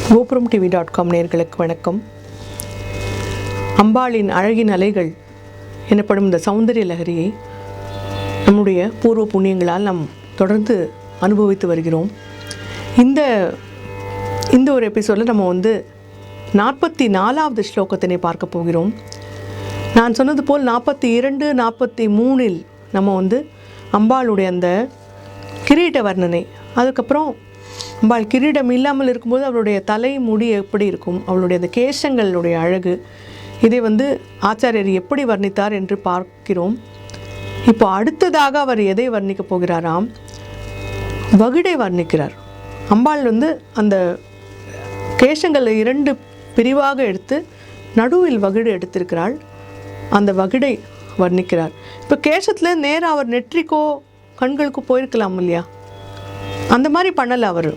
GoPurumTV.com நேயர்களுக்கு வணக்கம். அம்பாளின் அழகின் அலைகள் எனப்படும் இந்த சௌந்தரிய லஹரியை நம்முடைய பூர்வ புண்ணியங்களால் நாம் தொடர்ந்து அனுபவித்து வருகிறோம். இந்த ஒரு எபிசோடில் நம்ம 44வது ஸ்லோகத்தினை பார்க்க போகிறோம். நான் சொன்னது போல் 42, 43 நம்ம அம்பாளுடைய அந்த கிரீட வர்ணனை, அதுக்கப்புறம் அம்பாள் கிரீடம் இல்லாமல் இருக்கும்போது அவளுடைய தலை முடி எப்படி இருக்கும், அவளுடைய அந்த கேசங்களுடைய அழகு, இதை ஆச்சாரியர் எப்படி வர்ணித்தார் என்று பார்க்கிறோம். இப்போ அடுத்ததாக அவர் எதை வர்ணிக்க போகிறாராம்? வகிடை வர்ணிக்கிறார். அம்பாள் அந்த கேசங்களை 2 பிரிவாக எடுத்து நடுவில் வகிடு எடுத்திருக்கிறாள். அந்த வகிடை வர்ணிக்கிறார். இப்போ கேசத்தில் நேராக அவர் நெற்றிக்கோ கண்களுக்கு போயிருக்கலாம் இல்லையா? அந்த மாதிரி பண்ணலை. அவர்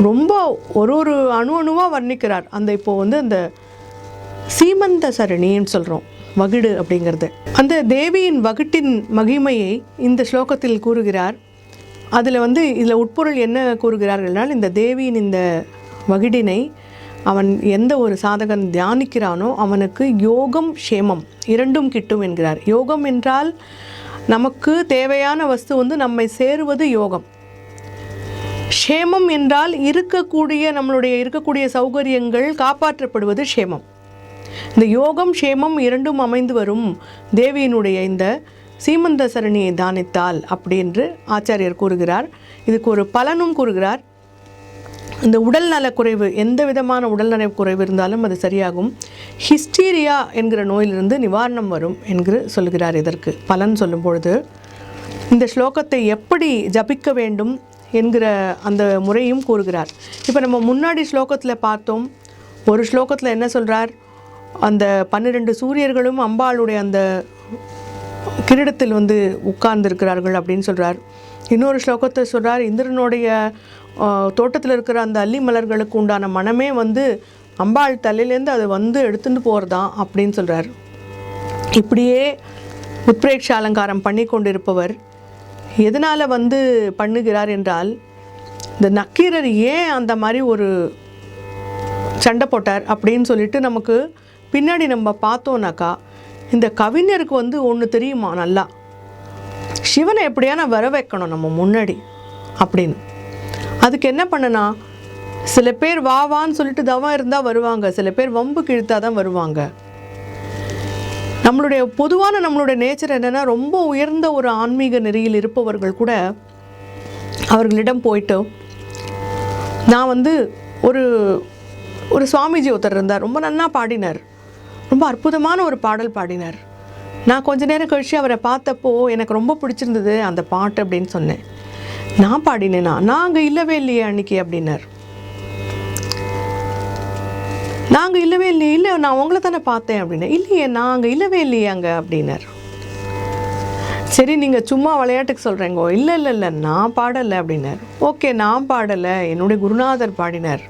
ரொம்ப ஒரு அணுவாக வர்ணிக்கிறார். இப்போது அந்த சீமந்த சரணின்னு சொல்கிறோம் வகிடு அப்படிங்கிறது. அந்த தேவியின் வகிட்டின் மகிமையை இந்த ஸ்லோகத்தில் கூறுகிறார். அதில் இதில் உட்பொருள் என்ன கூறுகிறார்கள்னால், இந்த தேவியின் இந்த வகிடினை அவன் எந்த ஒரு சாதகன் தியானிக்கிறானோ அவனுக்கு யோகம் க்ஷேமம் 2ம் கிட்டும் என்கிறார். யோகம் என்றால் நமக்கு தேவையான வஸ்து நம்மை சேருவது யோகம். க்ஷேமம் என்றால் இருக்கக்கூடிய சௌகரியங்கள் காப்பாற்றப்படுவது க்ஷேமம். இந்த யோகம் க்ஷேமம் 2ம் அமைந்து வரும் தேவியினுடைய இந்த சீமந்த சரணியை தானித்தால் அப்படின்னு ஆச்சாரியர் கூறுகிறார். இதுக்கு ஒரு பலனும் கூறுகிறார். இந்த உடல் நலக்குறைவு, எந்த விதமான உடல் நலக்குறைவு இருந்தாலும் அது சரியாகும். ஹிஸ்டீரியா என்கிற நோயிலிருந்து நிவாரணம் வரும் என்று சொல்கிறார். இதற்கு பலன் சொல்லும் பொழுது இந்த ஸ்லோகத்தை எப்படி ஜபிக்க வேண்டும் என்கிற அந்த முறையும் கூறுகிறார். இப்போ நம்ம முன்னாடி ஸ்லோகத்தில் பார்த்தோம். ஒரு ஸ்லோகத்தில் என்ன சொல்கிறார்? அந்த 12 சூரியர்களும் அம்பாளுடைய அந்த கிரீடத்தில் உட்கார்ந்துருக்கிறார்கள் அப்படின்னு சொல்கிறார். இன்னொரு ஸ்லோகத்தை சொல்கிறார், இந்திரனுடைய தோட்டத்தில் இருக்கிற அந்த அல்லி மலர்களுக்கு உண்டான மனமே அம்பாள் தலையிலேருந்து அது எடுத்துகிட்டு போகிறதான் அப்படின்னு சொல்கிறார். இப்படியே உத்பிரேட்ச அலங்காரம் பண்ணி கொண்டிருப்பவர் எதனால் பண்ணுகிறார் என்றால், இந்த நக்கீரர் ஏன் அந்த மாதிரி ஒரு சண்டை போட்டார் அப்படின்னு சொல்லிட்டு நமக்கு பின்னாடி நம்ம பார்த்தோன்னாக்கா, இந்த கவிஞருக்கு ஒன்று தெரியுமா, நல்லா சிவனை எப்படியான வர வைக்கணும் நம்ம முன்னாடி அப்படின்னு. அதுக்கு என்ன பண்ணனா, சில பேர் வான்னு சொல்லிட்டு தவம் இருந்தால் வருவாங்க, சில பேர் வம்பு கிழித்தா தான் வருவாங்க. நம்மளுடைய நேச்சர் என்னென்னா, ரொம்ப உயர்ந்த ஒரு ஆன்மீக நெறியில் இருப்பவர்கள் கூட அவர்களிடம் போயிட்டு, நான் ஒரு சுவாமிஜி ஒருத்தர் இருந்தார், ரொம்ப நன்னா பாடினார், ரொம்ப அற்புதமான ஒரு பாடல் பாடினார். நான் கொஞ்ச நேரம் கழித்து அவரை பார்த்தப்போ எனக்கு ரொம்ப பிடிச்சிருந்தது அந்த பாட்டு அப்படின்னு சொன்னேன். நான் பாடினேனா? நான் அங்கே இல்லவே இல்லையே அன்றைக்கி அப்படின்னார். நாங்கள் இல்லவே இல்லையே. இல்லை, நான் உங்களை தானே பார்த்தேன் அப்படின்னேன். இல்லையே, நான் அங்கே இல்லவே இல்லையே அங்கே அப்படின்னார். சரி, நீங்கள் சும்மா விளையாட்டுக்கு சொல்கிறேங்கோ. இல்லை நான் பாடலை அப்படின்னார். ஓகே, நான் பாடலை, என்னுடைய குருநாதர் பாடினார்.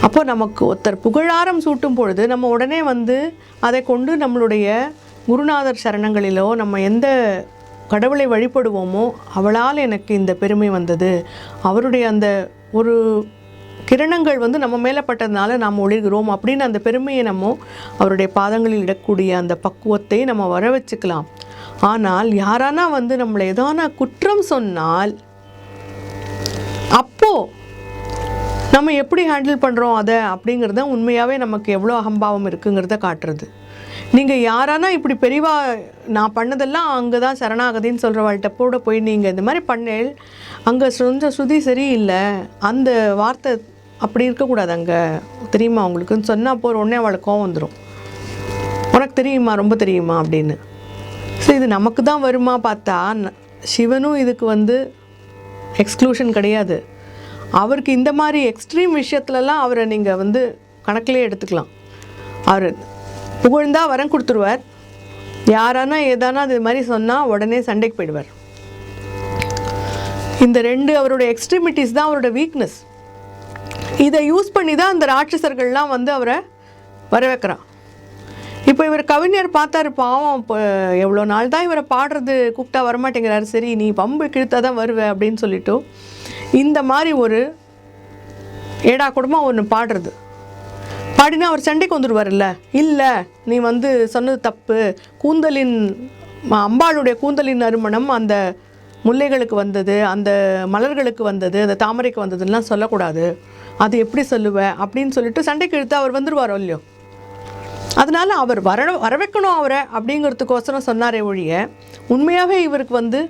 அப்போ நமக்கு ஒருத்தர் புகழாரம் சூட்டும் பொழுது நம்ம உடனே அதை கொண்டு நம்மளுடைய குருநாதர் சரணங்களிலோ நம்ம எந்த கடவுளை வழிபடுவோமோ அவளால் எனக்கு இந்த பெருமை வந்தது, அவருடைய அந்த ஒரு கிரணங்கள் நம்ம மேலே பட்டதுனால நாம் ஒளிர்கிறோம் அப்படின்னு அந்த பெருமையை நம்ம அவருடைய பாதங்களில் இடக்கூடிய அந்த பக்குவத்தை நம்ம வர வச்சுக்கலாம். ஆனால் யாரானா நம்மளை ஏதான குற்றம் சொன்னால் அப்போது நம்ம எப்படி ஹேண்டில் பண்ணுறோம் அதை அப்படிங்கிறத உண்மையாகவே நமக்கு எவ்வளோ அகம்பாவம் இருக்குங்கிறத காட்டுறது. நீங்கள் யாரானா இப்படி பெரிவா நான் பண்ணதெல்லாம் அங்கே தான் சரணாகதின்னு சொல்கிறவாள்கிட்ட கூட போய் நீங்கள் இந்த மாதிரி பண்ணேள், அங்கே ஸ்ருதி சரியில்லை, அந்த வார்த்தை அப்படி இருக்கக்கூடாது அங்கே, தெரியுமா உங்களுக்குன்னு சொன்னால் போகிற உடனே அவளுக்கு கோவம் வந்துடும். உனக்கு தெரியுமா, ரொம்ப தெரியுமா அப்படின்னு. ஸோ இது நமக்கு தான் வருமா பார்த்தா, சிவனும் இதுக்கு எக்ஸ்க்ளூஷன் கிடையாது. அவருக்கு இந்த மாதிரி எக்ஸ்ட்ரீம் விஷயத்துலலாம் அவரை நீங்கள் கணக்கிலே எடுத்துக்கலாம். அவர் புகழ்ந்தால் வரம் கொடுத்துருவார். யாரானா ஏதானா அது மாதிரி சொன்னால் உடனே சண்டைக்கு போயிடுவார். இந்த 2 அவருடைய எக்ஸ்ட்ரீமிட்டிஸ் தான் அவரோட வீக்னஸ். இதை யூஸ் பண்ணி தான் அந்த ராட்சசர்கள்லாம் அவரை வர வைக்கிறான். இப்போ இவர் கவிஞர் பார்த்தாரு, பாவம், இப்போ எவ்வளோ நாள் தான் இவரை பாடுறது, கூப்பிட்டா வரமாட்டேங்கிறாரு, சரி நீ பம்பு கிழித்தா தான் வருவேன் அப்படின்னு சொல்லிட்டு இந்த மாதிரி ஒரு ஏடா கூடமாக ஒன்று பாடுறது. பாடினா அவர் சண்டைக்கு வந்துடுவார்ல, இல்லை நீ சொன்னது தப்பு, கூந்தலின் அம்பாளுடைய கூந்தலின் நறுமணம் அந்த முல்லைகளுக்கு வந்தது, அந்த மலர்களுக்கு வந்தது, அந்த தாமரைக்கு வந்ததுலாம் சொல்லக்கூடாது, அது எப்படி சொல்லுவேன் அப்படின்னு சொல்லிட்டு சண்டைக்கு இழுத்து அவர் வந்துடுவாரோ இல்லையோ. அதனால் அவர் வர வைக்கணும் அவரை அப்படிங்கிறதுக்கோசரம் சொன்னாரே ஒழிய உண்மையாகவே இவருக்கு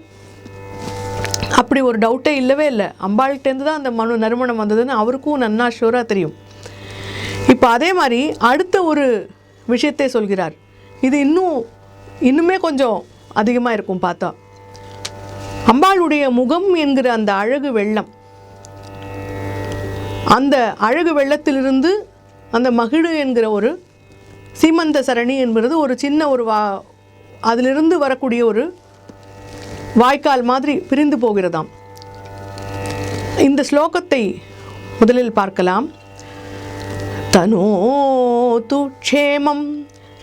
அப்படி ஒரு டவுட்டே இல்லவே இல்லை. அம்பாள்கிட்டேருந்து தான் அந்த நறுமணம் வந்ததுன்னு அவருக்கும் நன்னா ஷூராக தெரியும். இப்போ அதே மாதிரி அடுத்த ஒரு விஷயத்தை சொல்கிறார். இது இன்னுமே கொஞ்சம் அதிகமாக இருக்கும் பார்த்தா. அம்பாளுடைய முகம் என்கிற அந்த அழகு வெள்ளம், அந்த அழகு வெள்ளத்திலிருந்து அந்த மகிழு என்கிற ஒரு சீமந்த சரணி என்பது ஒரு சின்ன ஒரு அதிலிருந்து வரக்கூடிய ஒரு வாய்க்கால் மாதிரி பிரிந்து போகிறதாம். இந்த ஸ்லோகத்தை முதலில் பார்க்கலாம். தனோது க்ஷேமம்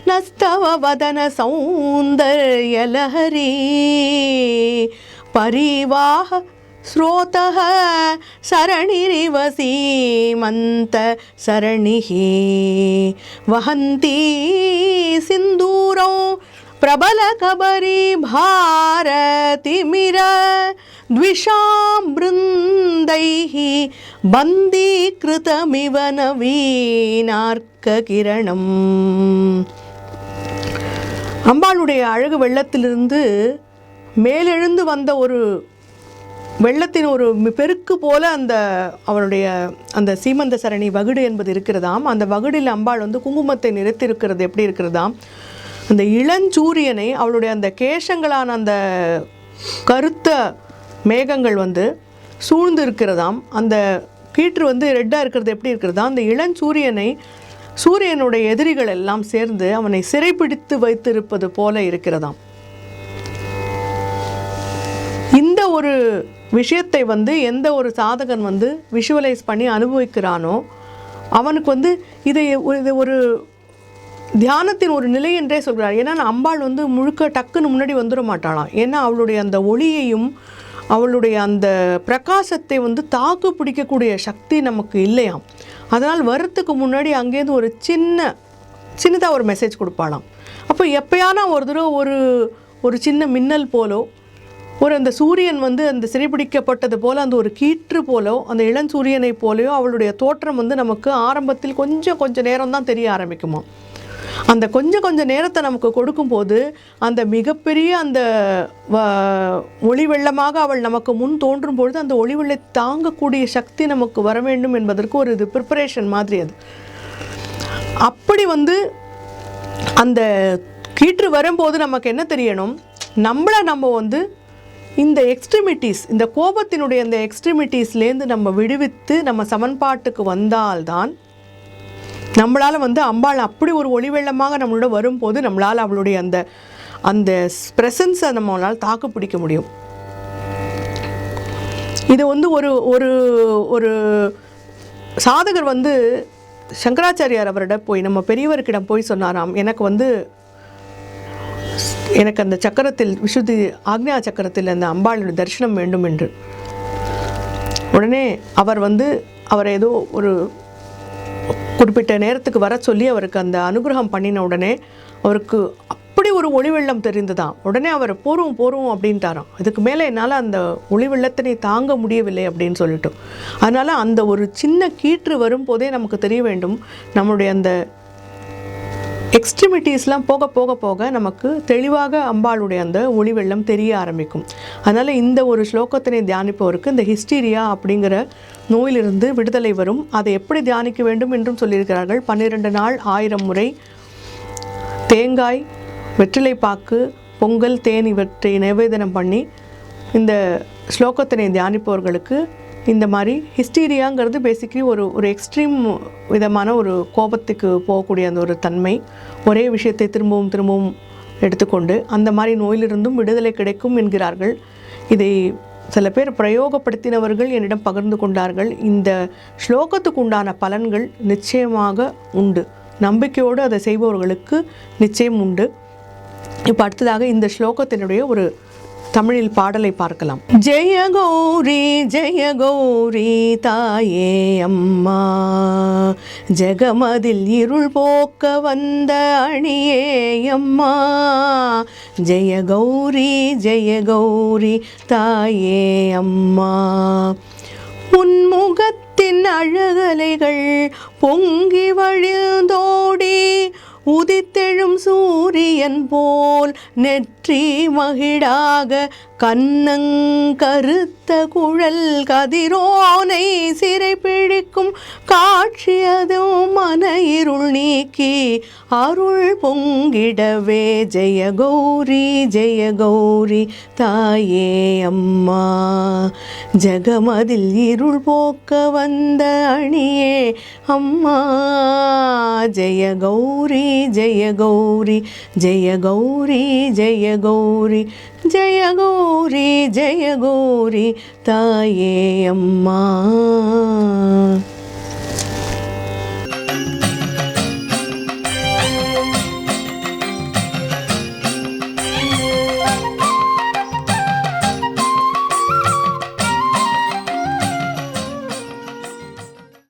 நஸ்தவ வதன சௌந்தர்யலஹரி பரிவாஹ ஸ்ரோதஹ சரணிரிவ சீமந்த சரணிஹி வஹந்தி சிந்தூரோ பிரபல கபரி பாரதிமிர த்விஷாம் பிருந்தைஹி பந்தீக்ருதமிவ நவீனார்க்க கிரணம். அம்பாளுடைய அழகு வெள்ளத்திலிருந்து மேலெழுந்து வந்த ஒரு வெள்ளத்தின் ஒரு பெருக்கு போல அவளுடைய அந்த சீமந்த சரணி வகுடு என்பது இருக்கிறதாம். அந்த வகுடில் அம்பாள் குங்குமத்தை நிறைத்திருக்கிறது எப்படி இருக்கிறதாம். அந்த இளஞ்சூரியனை அவளுடைய அந்த கேசங்களான அந்த கருத்த மேகங்கள் சூழ்ந்து இருக்கிறதாம். அந்த கீற்று ரெட்டாக இருக்கிறது எப்படி இருக்கிறதா, அந்த இளஞ்சூரியனை சூரியனுடைய எதிரிகள் எல்லாம் சேர்ந்து அவனை சிறைப்பிடித்து வைத்திருப்பது போல இருக்கிறதாம். இந்த ஒரு விஷயத்தை எந்த ஒரு சாதகன் விஷுவலைஸ் பண்ணி அனுபவிக்கிறானோ அவனுக்கு இதை ஒரு தியானத்தின் ஒரு நிலை என்றே சொல்கிறார். ஏன்னா அம்பாள் முழுக்க டக்குன்னு முன்னாடி வந்துட மாட்டாளாம். ஏன்னா அவளுடைய அந்த ஒளியையும் அவளுடைய அந்த பிரகாசத்தை தாக்கு பிடிக்கக்கூடிய சக்தி நமக்கு இல்லையாம். அதனால் வரத்துக்கு முன்னாடி அங்கேருந்து ஒரு சின்னதாக ஒரு மெசேஜ் கொடுப்பாளாம். அப்போ எப்பயானா ஒரு தடவை ஒரு சின்ன மின்னல் போலோ, அந்த சூரியன் அந்த சிறைப்பிடிக்கப்பட்டது போல் அந்த ஒரு கீற்று போலோ, அந்த இளஞ்சூரியனை போலையோ அவளுடைய தோற்றம் நமக்கு ஆரம்பத்தில் கொஞ்சம் நேரம் தான் தெரிய ஆரம்பிக்குமா. அந்த கொஞ்சம் நேரத்தை நமக்கு கொடுக்கும்போது அந்த மிகப்பெரிய அந்த ஒளி வெள்ளமாக அவள் நமக்கு முன் தோன்றும் பொழுது அந்த ஒளி வெள்ளை தாங்கக்கூடிய சக்தி நமக்கு வர வேண்டும் என்பதற்கு ஒரு இது ப்ரிப்பரேஷன் மாதிரி. அது அப்படி அந்த கீற்று வரும்போது நமக்கு என்ன தெரியணும், நம்மளை நம்ம இந்த எக்ஸ்ட்ரிமிட்டிஸ், இந்த கோபத்தினுடைய அந்த எக்ஸ்ட்ரிமிட்டிஸ்லேருந்து நம்ம விடுவித்து நம்ம சமன்பாட்டுக்கு வந்தால்தான் நம்மளால் அம்பாள் அப்படி ஒரு ஒளி வெள்ளமாக நம்மளோட வரும்போது நம்மளால் அவளுடைய அந்த ப்ரெசன்ஸை நம்மளால் தாக்கு பிடிக்க முடியும். இது ஒரு ஒரு ஒரு சாதகர் சங்கராச்சாரியார் அவரிட போய் நம்ம பெரியவர்கிடம் போய் சொன்னாராம், எனக்கு அந்த சக்கரத்தில் விசுத்தி ஆக்ஞா சக்கரத்தில் அந்த அம்பாளுடைய தரிசனம் வேண்டும் என்று. உடனே அவர் அவரை ஏதோ ஒரு குறிப்பிட்ட நேரத்துக்கு வர சொல்லி அவருக்கு அந்த அனுகிரகம் பண்ணின உடனே அவருக்கு அப்படி ஒரு ஒளி வெள்ளம் தெரிந்ததான். உடனே அவர் போரும் அப்படின்ட்டாராம். இதுக்கு மேலே என்னால் அந்த ஒளி வெள்ளத்தினை தாங்க முடியவில்லை அப்படின்னு சொல்லிட்டோம். அதனால் அந்த ஒரு சின்ன கீற்று வரும்போதே நமக்கு தெரிய வேண்டும், நம்மளுடைய அந்த எக்ஸ்ட்ரிமிட்டிஸ்லாம் போக போக போக நமக்கு தெளிவாக அம்பாளுடைய அந்த ஒளி வெள்ளம் தெரிய ஆரம்பிக்கும். அதனால் இந்த ஒரு ஸ்லோகத்தினை தியானிப்பவருக்கு இந்த ஹிஸ்டீரியா அப்படிங்கிற நோயிலிருந்து விடுதலை வரும். அதை எப்படி தியானிக்க வேண்டும் என்றும் சொல்லியிருக்கிறார்கள். 12 நாள் 1000 முறை தேங்காய், வெற்றிலை பாக்கு, பொங்கல், தேன் இவற்றை நிவேதனம் பண்ணி இந்த ஸ்லோகத்தினை தியானிப்பவர்களுக்கு இந்த மாதிரி ஹிஸ்டீரியாங்கிறது பேசிக்கலி ஒரு எக்ஸ்ட்ரீம் விதமான ஒரு கோபத்துக்கு போகக்கூடிய அந்த ஒரு தன்மை, ஒரே விஷயத்தை திரும்பவும் எடுத்துக்கொண்டு அந்த மாதிரி நோயிலிருந்தும் விடுதலை கிடைக்கும் என்கிறார்கள். இதை சில பேர் பிரயோகப்படுத்தினவர்கள் என்னிடம் பகிர்ந்து கொண்டார்கள். இந்த ஸ்லோகத்துக்கு உண்டான பலன்கள் நிச்சயமாக உண்டு. நம்பிக்கையோடு அதை செய்பவர்களுக்கு நிச்சயம் உண்டு. இப்போ அடுத்ததாக இந்த ஸ்லோகத்தினுடைய ஒரு தமிழில் பாடலை பார்க்கலாம். ஜெய கௌரி தாயே அம்மா, ஜெகமதில் இருள் போக்க வந்த அணியே அம்மா. ஜெய கௌரி தாயே அம்மா, உன்முகத்தின் அழகலைகள் பொங்கி வழிந்தோடி உதித்தெழும் சூரியன் போல் நெற்றி மகிழாக கண்ணங்கருத்த குழல் கதிரோனை சிறை பிடிக்கும் காட்சியதோ மன இருள் நீக்கி அருள் பொங்கிடவே. ஜெய கௌரி தாயே அம்மா, ஜெகமதில் இருள் போக்க வந்த அணியே அம்மா. ஜெய கௌரி ஜெய கௌரி ஜெய கௌரி தாயே அம்மா.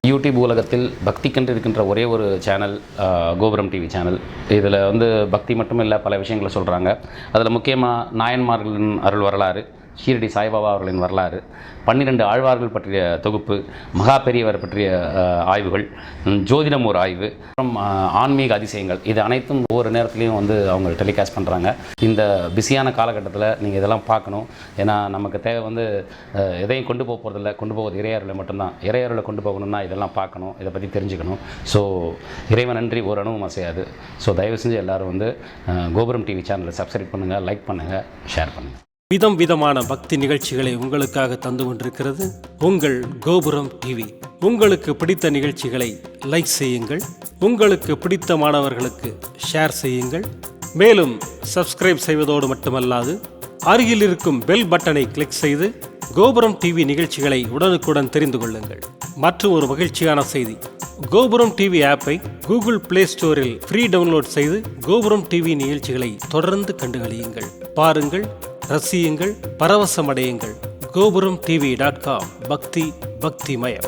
யூடியூப் உலகத்தில் பக்திக்கென்று இருக்கின்ற ஒரே ஒரு சேனல் கோபுரம் டிவி சேனல். இதில் பக்தி மட்டும் இல்லை, பல விஷயங்களை சொல்கிறாங்க. அதில் முக்கியமாக நாயன்மார்களின் அருள் வரலாறு, ஷீரடி சாய்பாபா அவர்களின் வரலாறு, 12 ஆழ்வார்கள் பற்றிய தொகுப்பு, மகா பெரியவர் பற்றிய ஆய்வுகள், ஜோதிடம் ஒரு ஆய்வு, அப்புறம் ஆன்மீக அதிசயங்கள், இது அனைத்தும் ஒவ்வொரு நேரத்துலையும் அவங்க டெலிகாஸ்ட் பண்ணுறாங்க. இந்த பிஸியான காலகட்டத்தில் நீங்கள் இதெல்லாம் பார்க்கணும். ஏன்னா நமக்கு தேவை எதையும் கொண்டு போகிறதில்ல, கொண்டு போவது இறையருளை மட்டும்தான். இறையருளை கொண்டு போகணும்னா இதெல்லாம் பார்க்கணும், இதை பற்றி தெரிஞ்சுக்கணும். ஸோ இறைவன் நன்றி ஒரு அணுவும் அசையாது. ஸோ தயவு செஞ்சு எல்லோரும் கோபுரம் டிவி சேனலை சப்ஸ்கிரைப் பண்ணுங்கள், லைக் பண்ணுங்கள், ஷேர் பண்ணுங்கள். விதம் விதமான பக்தி நிகழ்ச்சிகளை உங்களுக்காக தந்து கொண்டிருக்கிறது உங்கள் கோபுரம் டிவி. உங்களுக்கு பிடித்த நிகழ்ச்சிகளை லைக் செய்யுங்கள், உங்களுக்கு பிடித்த மாணவர்களுக்கு ஷேர் செய்யுங்கள். மேலும் சப்ஸ்கிரைப் செய்வதோடு மட்டுமல்லாது அருகில் இருக்கும் பெல் பட்டனை கிளிக் செய்து கோபுரம் டிவி நிகழ்ச்சிகளை உடனுக்குடன் தெரிந்து கொள்ளுங்கள். மற்றும் ஒரு மகிழ்ச்சியான செய்தி, கோபுரம் டிவி ஆப்பை கூகுள் பிளே ஸ்டோரில் ஃப்ரீ டவுன்லோட் செய்து கோபுரம் டிவி நிகழ்ச்சிகளை தொடர்ந்து கண்டுகளியுங்கள், பாருங்கள், ரசியுங்கள், பரவசமடையுங்கள். gopuramtv.com. பக்திமயம்.